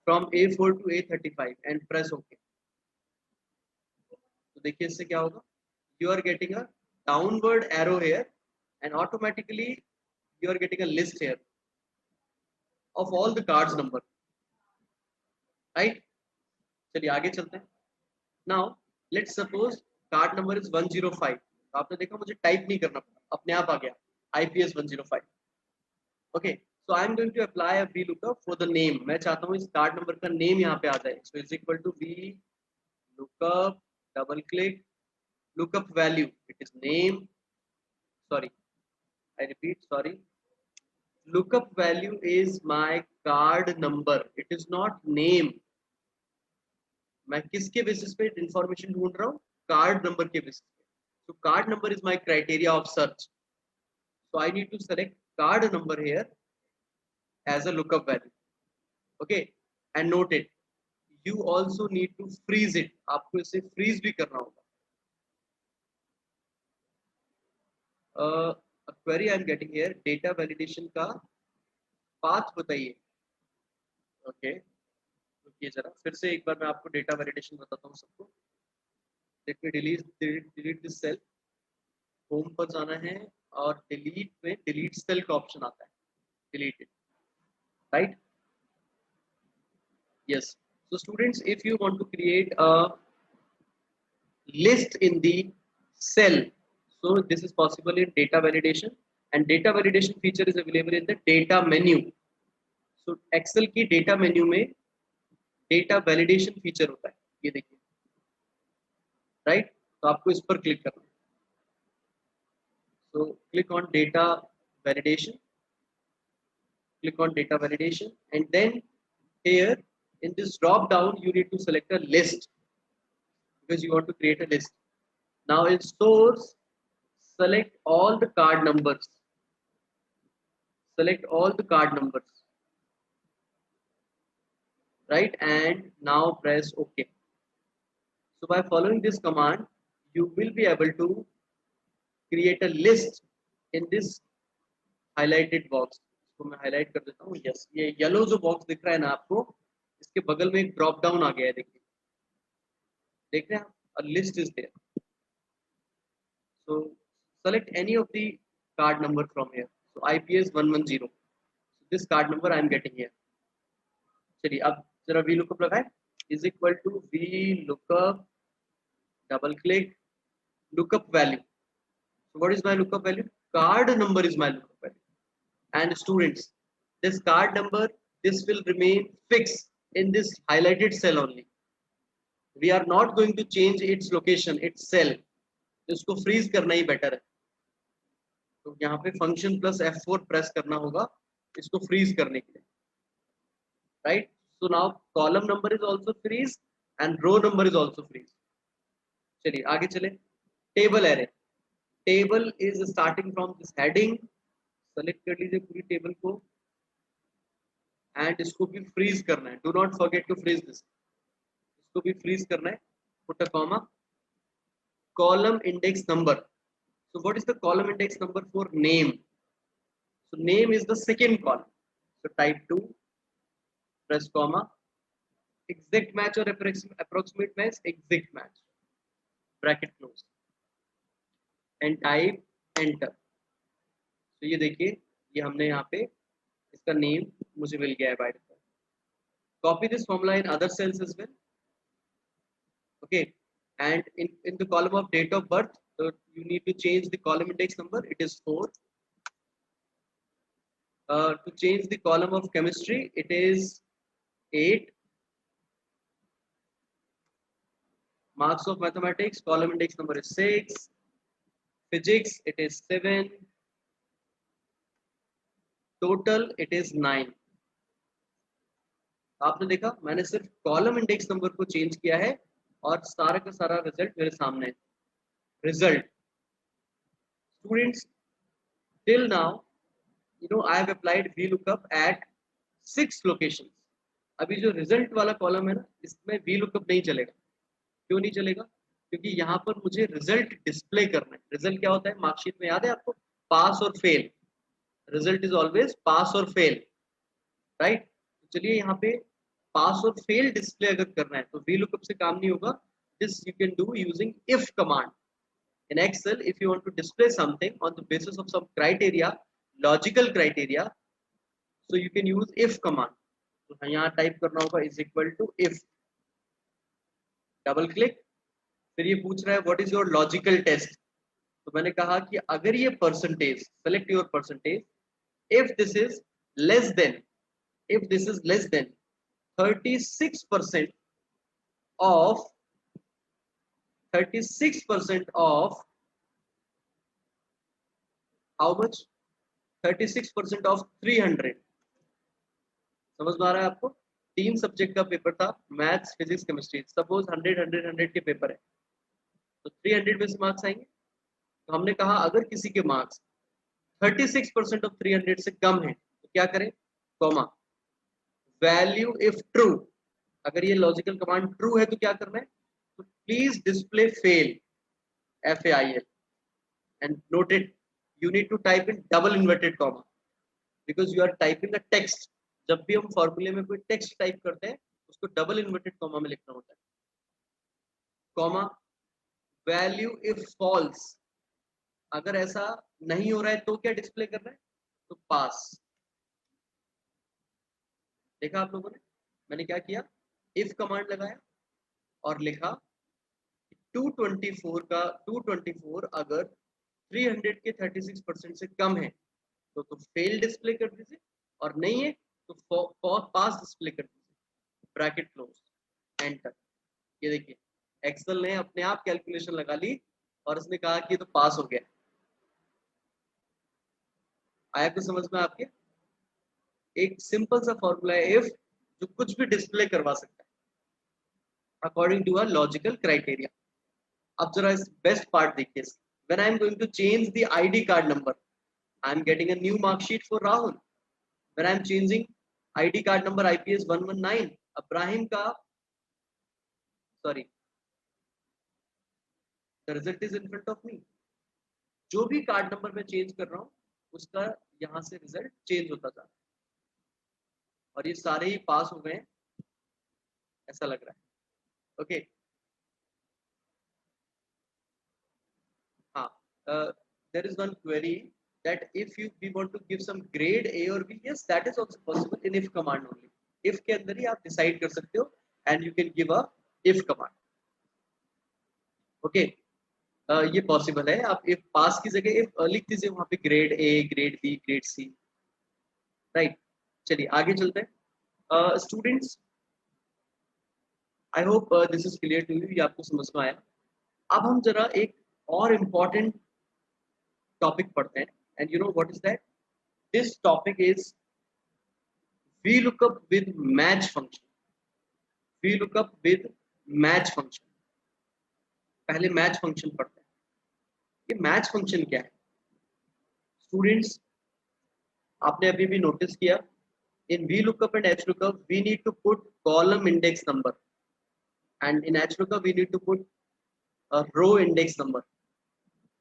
from A4 to A35 and press okay. तो देखिए इससे क्या होगा, you are getting a downward arrow here and automatically you are getting a list here of all the cards number. Right, चलिए आगे चलते हैं. Now let's suppose card number is 105. तो आपने देखा मुझे टाइप नहीं करना पड़ा, अपने आप आ गया IPS 105. Okay, so I am going to apply a VLOOKUP for the name. मैं चाहता हूँ इस कार्ड नंबर का नेम यहाँ पे आ जाए. So is equal to VLOOKUP, double click, lookup value, it is name, sorry, I repeat, sorry, lookup value is my card number, it is not name. मैं किसके बेसिस पे इंफॉर्मेशन ढूंढ रहा हूँ, कार्ड नंबर के बेसिस पे. so card number is my criteria of search, so I need to select card number here as a lookup value. Okay, and note it, you also need to freeze it. आपको इसे freeze भी करना होगा. A query I am getting here, data validation का path बताइए. Okay, रुकिए जरा, फिर से एक बार मैं आपको डेटा वैलिडेशन बताता हूँ सबको. Let me delete this cell. Home पर जाना है और डिलीट में डिलीट सेल का ऑप्शन आता है, delete it. Right, yes. So students, if you want to create a list in the cell, so this is possible in data validation, and data validation feature is available in the data menu. so excel की data menu में data validation feature होता है, ये देखिए. Right, तो आपको इस पर क्लिक करना है. So click on data validation, click on data validation, and then here in this drop down you need to select a list because you want to create a list. Now in source, select all the card numbers, select all the card numbers, right, and now press OK. So by following this command you will be able to create a list in this highlighted box. तो मैं highlight कर देता हूँ. Yes, ये yellow जो box दिख रहा है ना आपको, इसके बगल में एक ड्रॉप डाउन आ गया है, देखिए, देख रहे हैं आप, a list is there. So select any of the card number from here. So IPS 110. So this card number I am getting here. चलिए अब जरा VLOOKUP लगाए. is equal to VLOOKUP, double click, lookup value. So what is my lookup value? Card number is my lookup value. And students, this card number, this will remain fixed in this highlighted cell only. We are not going to change its location, its cell. इसको freeze करना ही better है. तो यहाँ पे function plus F4 press करना होगा इसको freeze करने के लिए. Right, so now column number is also freeze and row number is also freeze. चलिए आगे चले. Table array, table is starting from this heading. Select कर लीजिए पूरी टेबल को एंड इसको भी फ्रीज करना है. Do not forget to freeze this. इसको भी फ्रीज करना है. Put a comma. column index number. So what is the column index number for name? So name is the second column. So type 2, press comma, exact match or approximate match, exact match, bracket close, and type enter. So ये देखिए, ये हमने यहाँ पे इसका name मुझे मिल गया है by default. Copy this formula in other cells as well. Okay, and in the column of date of birth, so you need to change the column index number, it is 4. To change the column of chemistry, it is 8. Marks of mathematics, column index number is 6. Physics, it is 7. Total, it is 9. आपने देखा, मैंने सिर्फ column index number को change किया है और सारा का सारा रिजल्ट मेरे सामने है. Result, students, till now, I have applied VLOOKUP at 6 locations. अभी जो रिजल्ट वाला कॉलम है ना, इसमें VLOOKUP नहीं चलेगा. क्यों नहीं चलेगा? क्योंकि यहाँ पर मुझे रिजल्ट डिस्प्ले करना है। रिजल्ट क्या होता है मार्कशीट में, याद है आपको? पास और फेल। रिजल्ट इज ऑलवेज पास और फेल, राइट? तो चलिए यहाँ पे पास और फेल डिस्प्ले अगर करना है तो VLOOKUP से काम नहीं होगा। This you can do using if command in Excel. If you want to display something on the basis of some criteria, logical criteria, so you can use if command. तो यहाँ टाइप करना होगा is equal to if, double click. फिर ये पूछ रहा है what is your logical test. तो मैंने कहा कि अगर ये percentage, select your percentage, if this is less then, if this is less than 36% of 36% of how much, 36% of 300। समझ में आ रहा है आपको? 3 सब्जेक्ट का पेपर था, मैथ्स फिजिक्स केमिस्ट्री। सपोज 100 के पेपर है तो 300 में से मार्क्स आएंगे। तो हमने कहा अगर किसी के मार्क्स 36% ऑफ 300 से कम है तो क्या करें, कॉमा, वैल्यू इफ ट्रू। अगर ये लॉजिकल कमांड ट्रू है तो क्या करना है, तो please display fail, FAIL, and note it, you need to type in double inverted comma because you are typing a text। जब भी हम फॉर्मूले में कोई टेक्स्ट टाइप करते हैं उसको डबल इन्वर्टेड कॉमा में लिखना होता है। कॉमा, वैल्यू इफ फॉल्स, अगर ऐसा नहीं हो रहा है तो क्या डिस्प्ले करना है, तो पास। देखा आप लोगों ने मैंने क्या किया, इफ कमांड लगाया और लिखा 224 अगर 300 के 36% से कम है तो फेल डिस्प्ले कर दीजिए, और नहीं है तो पास डिस्प्ले कर दीजिए, ब्रैकेट क्लोज, एंटर। ये देखिए एक्सेल ने अपने आप कैलकुलेशन लगा ली और उसने कहा कि ये तो पास हो गया। आया कुछ समझ में आपके? एक सिंपल सा फॉर्मूला है इफ, जो कुछ भी डिस्प्ले करवा सकता है according to a logical criteria. अब जरा इस बेस्ट पार्ट देखिए, when I am going to change the ID card number, I am getting a new marksheet for Rahul. When I am changing ID card number IPS 119 Ibrahim का, sorry, the result is in front of me. जो भी card number मैं change कर रहा हूँ उसका यहाँ से रिजल्ट चेंज होता जा रहा है, और ये सारे ही पास हो गए हैं ऐसा लग रहा है। ओके, हाँ, there is one query that if we want to give some grade A or B, yes that is also possible in if command only। if के अंदर ही आप डिसाइड कर सकते हो and you can give a if command। Okay, ये possible है। आप if पास की जगह if लिख दीजिए वहां पे grade A, grade B, grade C, right. चलिए आगे चलते हैं। Students, I hope this is clear to you, ये आपको समझ में आया। अब हम जरा एक और इम्पॉर्टेंट टॉपिक पढ़ते हैं, and you know what is that, this topic is VLOOKUP with match function। VLOOKUP with match function। पहले मैच फंक्शन पढ़ते हैं। ये मैच फंक्शन क्या है स्टूडेंट्स? आपने अभी भी नोटिस किया, in VLOOKUP and HLOOKUP we need to put column index number, and in HLOOKUP we need to put a row index number।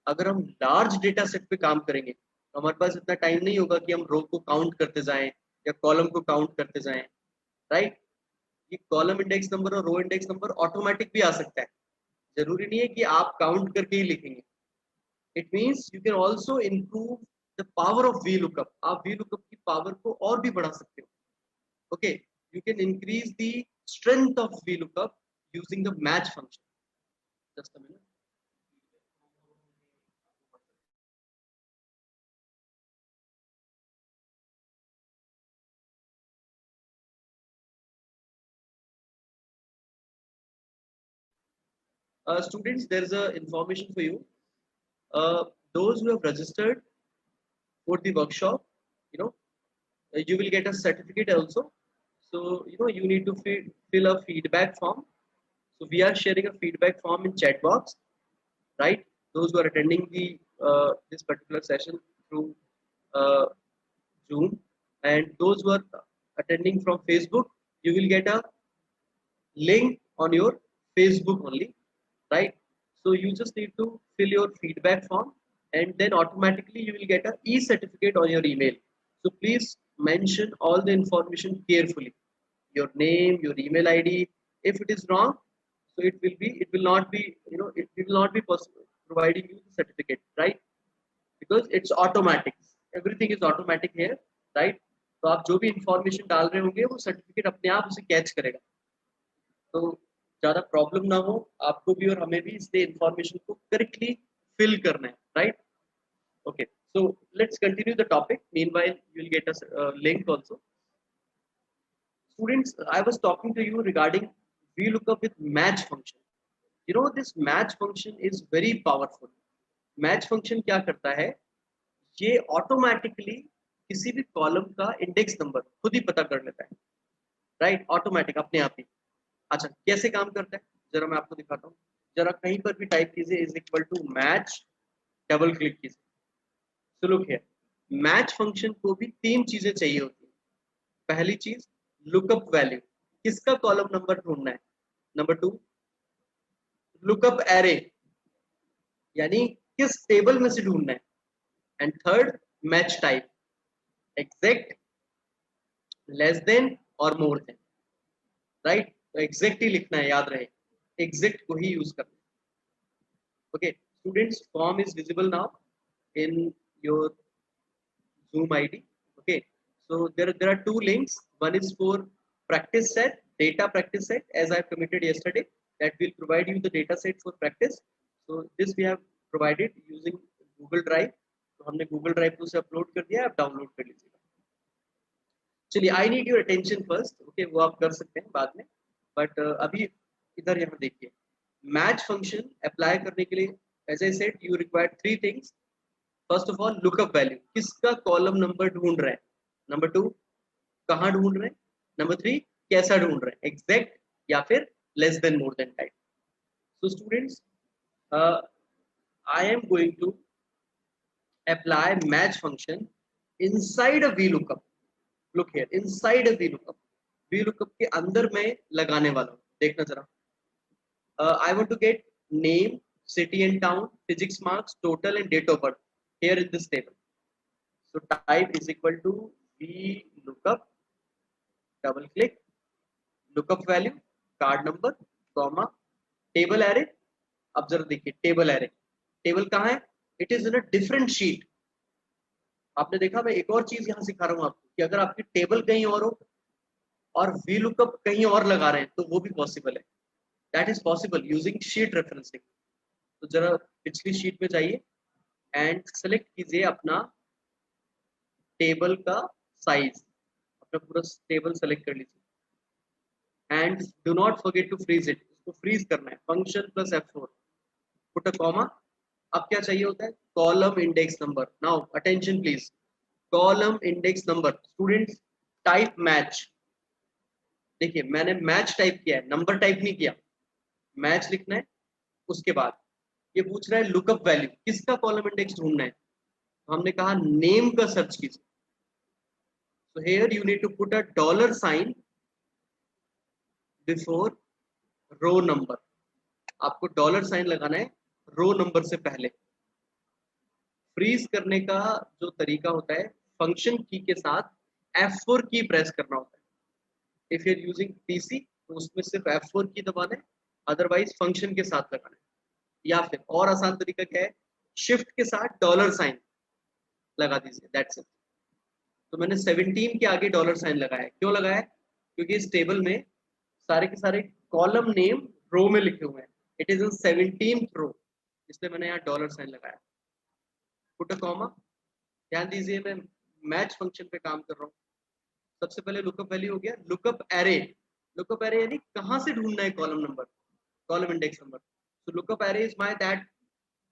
अगर हम लार्ज डेटा सेट पे काम करेंगे तो हमारे पास इतना टाइम नहीं होगा कि हम रो को काउंट करते जाएं या कॉलम को काउंट करते जाएं, राइट। ये कॉलम इंडेक्स नंबर और रो इंडेक्स नंबर ऑटोमेटिक भी आ सकता है, जरूरी नहीं है कि आप काउंट करके ही लिखेंगे। It means you can also improve the power of VLOOKUP। आप VLOOKUP की पावर को और भी बढ़ा सकते हो। Okay, you can increase the strength of VLOOKUP using the match function. Just a minute. Students, there is a information for you. Those who have registered for the workshop, you know, you will get a certificate also. So you know you need to fill a feedback form. So we are sharing a feedback form in chat box, right? Those who are attending the this particular session through uh, Zoom, and those who are attending from Facebook, you will get a link on your Facebook only, right? So you just need to fill your feedback form, and then automatically you will get a e-certificate on your email. So please mention all the information carefully, your name, your email ID. If it is wrong, so it will not be, it will not be possible providing you the certificate, right? Because it's automatic, everything is automatic here, right? तो आप जो भी information डाल रहे होंगे वो certificate अपने आप उसे कैच करेगा, तो ज्यादा प्रॉब्लम ना हो आपको भी और हमें भी, इसलिए इंफॉर्मेशन को करेक्टली फिल करना है, right? Okay, so let's continue the topic. Meanwhile, you will get a link also. Students, I was talking to you regarding VLOOKUP with match function. You know, this match function is very powerful. Match function क्या करता है, ये automatically किसी भी column का index number खुद ही पता कर लेता है, राइट? ऑटोमेटिक, अपने आप ही। अच्छा, कैसे काम करता है जरा मैं आपको दिखाता हूँ। जरा कहीं पर भी टाइप कीजिए is equal to match, double click कीजिए। So look here, match function को भी तीन चीजें चाहिए होती है। पहली चीज, लुकअप वैल्यू, किसका कॉलम नंबर ढूंढना है। नंबर टू, लुकअप एरे, यानी किस टेबल में से ढूंढना है। And third, match type, exact, less than और मोर देन, राइट? तो एग्जैक्ट ही लिखना है, याद रहे, एग्जैक्ट को ही यूज करना है। Okay, students, form is visible now in your Zoom ID. Okay, so there are two links. One is for practice set, data practice set, as I committed yesterday, that will provide you the data set for practice. So this we have provided using Google Drive. तो हमने Google Drive को उसे upload कर दिया है, आप download कर लीजिएगा। चलिए, I need your attention first. Okay, वो आप कर सकते हैं बाद में, बट अभी इधर यहाँ देखिए, मैच फंक्शन अप्लाई करने के लिए as I said you require three things. First of all, lookup value, किसका कॉलम नंबर ढूंढ रहे हैं। नंबर टू, कहाँ ढूंढ रहे हैं। नंबर थ्री, कैसा ढूंढ रहे हैं, एग्जैक्ट या फिर less then more then type. So students, I am going to apply match function inside a VLOOKUP. Look here, inside a VLOOKUP, VLOOKUP के अंदर मैं लगाने वाला हूँ, देखना जरा। I want to get name, city and town, physics marks, total and date of birth here in this table. So type is equal to VLOOKUP, double click, lookup value, card number, comma, table array. अब जरा देखिए, table array, table कहाँ है, it is in a different sheet. आपने देखा, मैं एक और चीज यहाँ सिखा रहा हूँ आपको कि अगर आपकी टेबल कहीं और हो और VLOOKUP कहीं और लगा रहे हैं तो वो भी पॉसिबल है। That is possible using sheet referencing. तो जरा पिछली शीट में जाइए एंड सेलेक्ट कीजिए अपना टेबल का साइज, अपना पूरा टेबल सेलेक्ट कर लीजिए and do not forget to freeze it, इसको फ्रीज करना है। Function plus F4, put a comma. अब क्या चाहिए होता है, column index number. Now attention please, column index number. Students, type match, देखिए मैंने मैच टाइप किया है, नंबर टाइप नहीं किया। मैच लिखना है, उसके बाद ये पूछ रहा है लुकअप वैल्यू, किसका कॉलम इंडेक्स ढूंढना है। हमने कहा नेम का सर्च कीजिए। So here you need to put a dollar sign before row number. आपको डॉलर साइन लगाना है रो नंबर से पहले। फ्रीज करने का जो तरीका होता है, फंक्शन की के साथ F4 की प्रेस करना होता है। If you are using PC तो उसमें सिर्फ F4 की दबाना है, अदरवाइज फंक्शन के साथ लगाना है। या फिर और आसान तरीका क्या है, शिफ्ट के साथ डॉलर साइन लगा दीजिए, दैट्स इट। तो मैंने 17 के आगे डॉलर साइन लगाया है। क्यों लगाया है, क्योंकि इस टेबल में सारे के सारे कॉलम नेम रो में लिखे हुए हैं, इट इज इन 17th रो, इसलिए मैंने यहाँ डॉलर साइन लगाया। Put a comma. ध्यान दीजिए, मैं मैच फंक्शन पे काम कर रहा हूँ। सबसे पहले लुकअप वैल्यू हो गया, लुकअप एरे। लुकअप एरे यानी कहाँ से ढूंढना है column number, column index number. तो lookup array is my that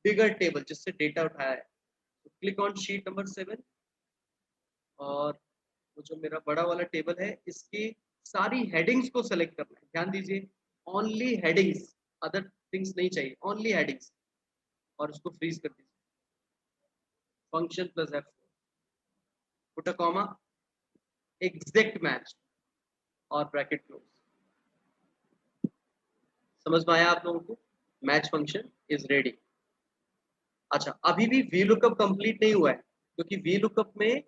bigger table जिससे डेटा उठाया है। क्लिक ऑन शीट नंबर 7 और वो जो मेरा बड़ा वाला टेबल है इसकी सारी हेडिंग्स को सेलेक्ट करना है। ध्यान दीजिए, ओनली हेडिंग्स, अदर थिंग्स नहीं चाहिए, ओनली हेडिंग्स, और उसको फ्रीज कर दीजिए। Function plus F4, put a comma, exact match और ब्रैकेट क्लोज। समझ में आया आप लोगों को? Match function is ready. अच्छा, अभी भी वी लुकअप कंप्लीट नहीं हुआ है, क्योंकि वी लुकअप में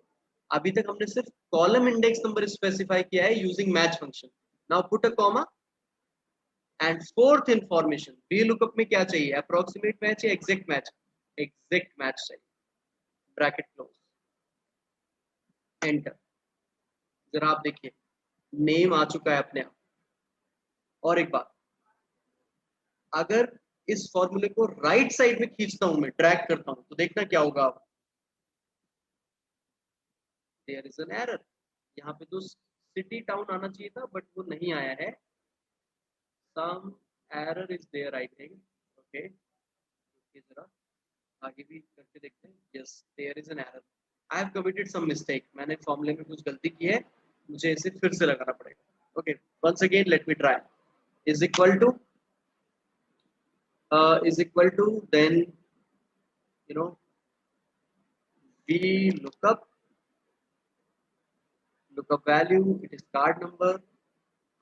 अभी तक हमने सिर्फ कॉलम इंडेक्स नंबर स्पेसिफाई किया है using match function. Now put a comma and fourth information, V lookup में क्या चाहिए, अप्रोक्सीमेट मैच या एग्जैक्ट मैच? एग्जैक्ट मैच चाहिए। Bracket close, enter. जरा आप देखिए, नेम आ चुका है अपने आप। और एक बात, अगर इस फॉर्मूले को राइट साइड में खींचता हूं, मैं ड्रैग करता हूं, तो देखना क्या होगा आप, देयर इज एन एरर। यहाँ पे तो सिटी टाउन आना चाहिए था, बट वो नहीं आया है। Some error is there I think. Okay, जरा आगे भी करके देखते हैं। Yes, there is an error. I have committed some mistake, मैंने फॉर्मूले में कुछ गलती की है, मुझे इसे फिर से लगाना पड़ेगा। Okay, once again let me try. Is equal to then you know we look up value, it is card number।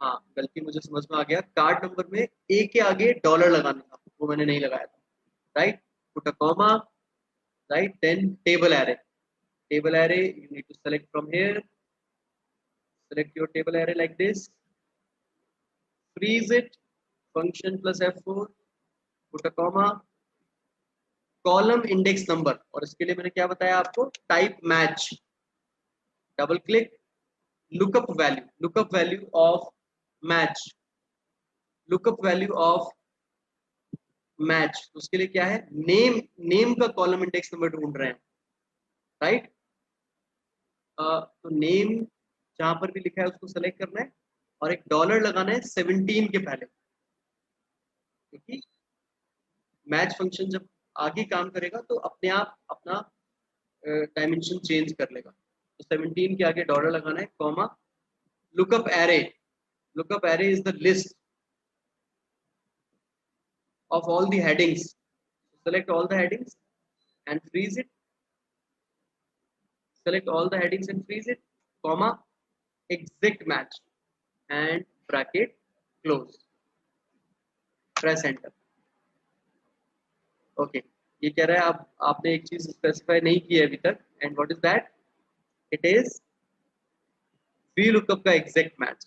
हाँ, गलती मुझे समझ में आ गया, कार्ड नंबर में ए के आगे डॉलर लगाना था, वो मैंने नहीं लगाया था। Right, put a comma, right, then table array you need to select from here, select your table array like this, freeze it, function plus F4, put a comma, column index number, और इसके लिए मैंने क्या बताया आपको, type match, double click, lookup value of match, lookup value of match, उसके लिए क्या है, नेम का कॉलम इंडेक्स नंबर ढूंढ रहे हैं। राइट, तो नेम जहां पर भी लिखा है उसको सेलेक्ट करना है, और एक डॉलर लगाना है 17 के पहले, क्योंकि मैच फंक्शन जब आगे काम करेगा तो अपने आप अपना डायमेंशन चेंज कर लेगा। तो 17 के आगे डॉलर लगाना है, comma, lookup array, lookup array is the list of all the headings. Select all the headings and freeze it, select all the headings and freeze it, comma, exact match and bracket close, press enter। Okay, ये कह रहा है आप आपने एक चीज specify नहीं की है अभी तक, and what is that, it is V lookup का exact match.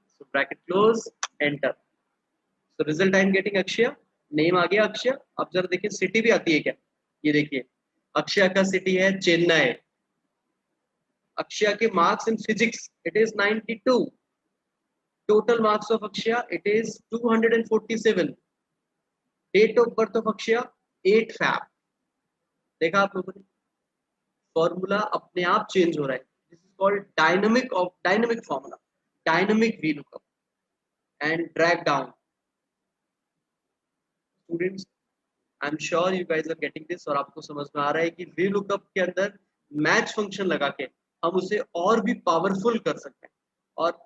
So bracket close, enter. So result I am getting Akshay, name आ गया अक्षय। अब जरा देखिए सिटी भी आती है क्या, ये देखिए अक्षय का सिटी है चेन्नई। अक्षय के marks in physics it is 92, total marks of Akshay it is 247, date of birth of Akshay 8 Feb. देखा आप लोगों ने, फॉर्मूला अपने आप चेंज हो रहा है। This is called dynamic formula, dynamic V lookup and drag down. Students, I am sure you guys are getting this, और आपको समझ में आ रहा है कि वी लुकअप के अंदर मैच फंक्शन लगा के हम उसे और भी पावरफुल कर सकते हैं, और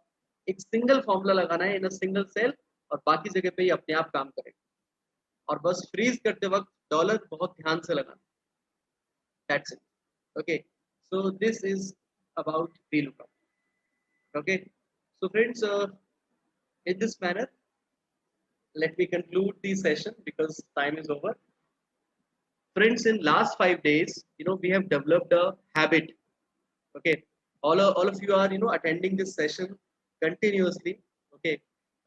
एक सिंगल फॉर्मूला लगाना है इन अ सिंगल सेल, और बाकी जगह पे ही अपने आप काम करेगा। और बस फ्रीज करते वक्त डॉलर बहुत ध्यान से लगाना, that's it. Okay, so this is about V lookup. Okay, so friends, in this manner let me conclude the session because time is over. Friends, in last 5 days, we have developed a habit. Okay, all of you are attending this session continuously. Okay,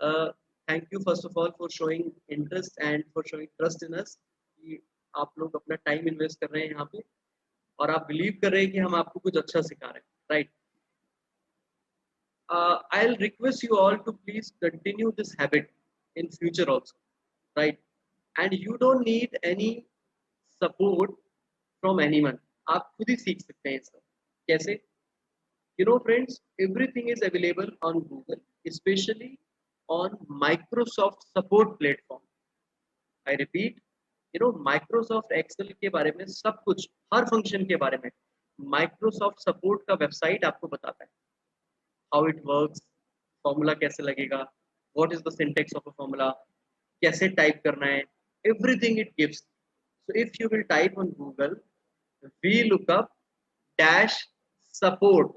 uh, thank you first of all for showing interest and for showing trust in us कि आप लोग अपना time invest कर रहे हैं यहाँ पे, और आप बिलीव कर रहे हैं कि हम आपको कुछ अच्छा सिखा रहे हैं। Right, I'll request you all to please continue this habit in future also, right? And you don't need any support from anyone, आप खुद ही सीख सकते हैं सर। कैसे? Friends, everything is available on Google, especially on Microsoft support platform। I repeat, Microsoft Excel के बारे में सब कुछ, हर फंक्शन के बारे में Microsoft support का वेबसाइट आपको बताता है। How it works, फॉर्मूला कैसे लगेगा, what is the syntax of a formula, कैसे टाइप करना है, everything it gives। So if you will type on Google VLOOKUP dash support,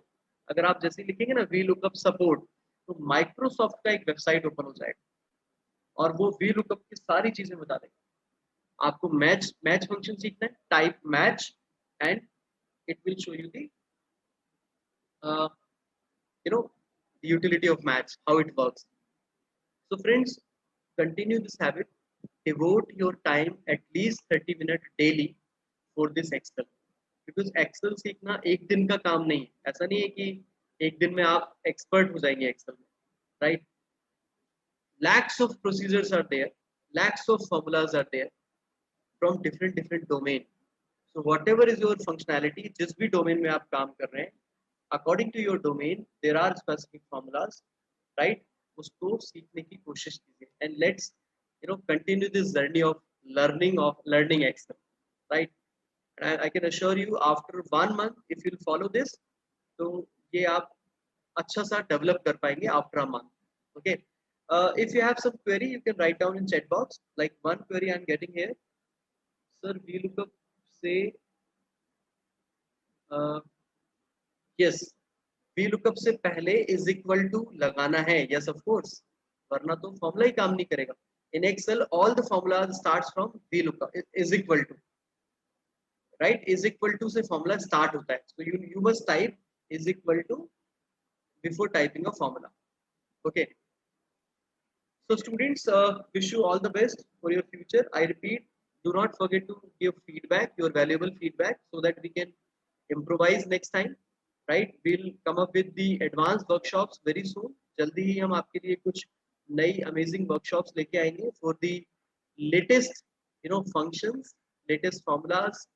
अगर आप जैसे लिखेंगे ना VLOOKUP support, तो माइक्रोसॉफ्ट का एक वेबसाइट ओपन हो जाएगा, और वो वी लुकअप की सारी चीजें बता देगा। आपको मैच मैच फंक्शन सीखना है, type match and it will show you the you know the utility of match, how it works. So friends, continue this habit. Devote your time at least 30 minutes daily for this Excel. Because Excel सीखना एक दिन का काम नहीं है, ऐसा नहीं है कि एक दिन में आप एक्सपर्ट हो जाएंगे एक्सेल में, right? Lakhs of procedures are there, lakhs of formulas are there from different domain. So whatever is your functionality, जिस भी domain में आप काम कर रहे हैं, according to your domain there are specific formulas, right? उसको सीखने की कोशिश कीजिए and let's continue this journey of learning Excel, right? And I can assure you after 1 month if you'll follow this, तो ये आप अच्छा सा डेवलप कर पाएंगे after a month. Okay. If you have some query, you can write down in chat box. Like one query I'm getting here, sir. VLOOKUP say yes. VLOOKUP से पहले is equal to लगाना है. Yes, of course. वरना तो formula ही काम नहीं करेगा. In Excel, all the formulas starts from VLOOKUP is equal to, right? Is equal to से फॉर्मूला start होता है. So you must type is equal to before typing a formula. Okay. So students, wish you all the best for your future. I repeat, do not forget to give feedback, your valuable feedback, so that we can improvise next time. Right? We'll come up with the advanced workshops very soon. जल्दी ही हम आपके लिए कुछ नई amazing workshops लेके आएंगे for the latest, functions, latest formulas,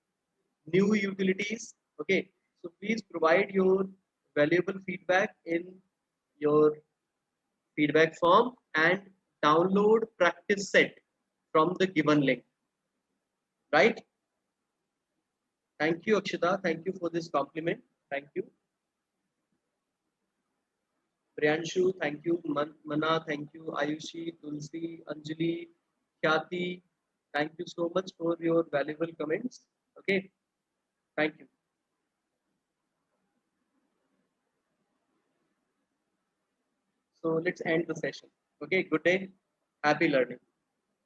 new utilities. Okay. So please provide your valuable feedback in your feedback form and download practice set from the given link, right? Thank you, Akshita. Thank you for this compliment. Thank you. Priyanshu, thank you. Mana, thank you. Ayushi, Tulsi, Anjali, Khyati, thank you so much for your valuable comments. Okay, thank you. So let's end the session. Okay, good day. Happy learning.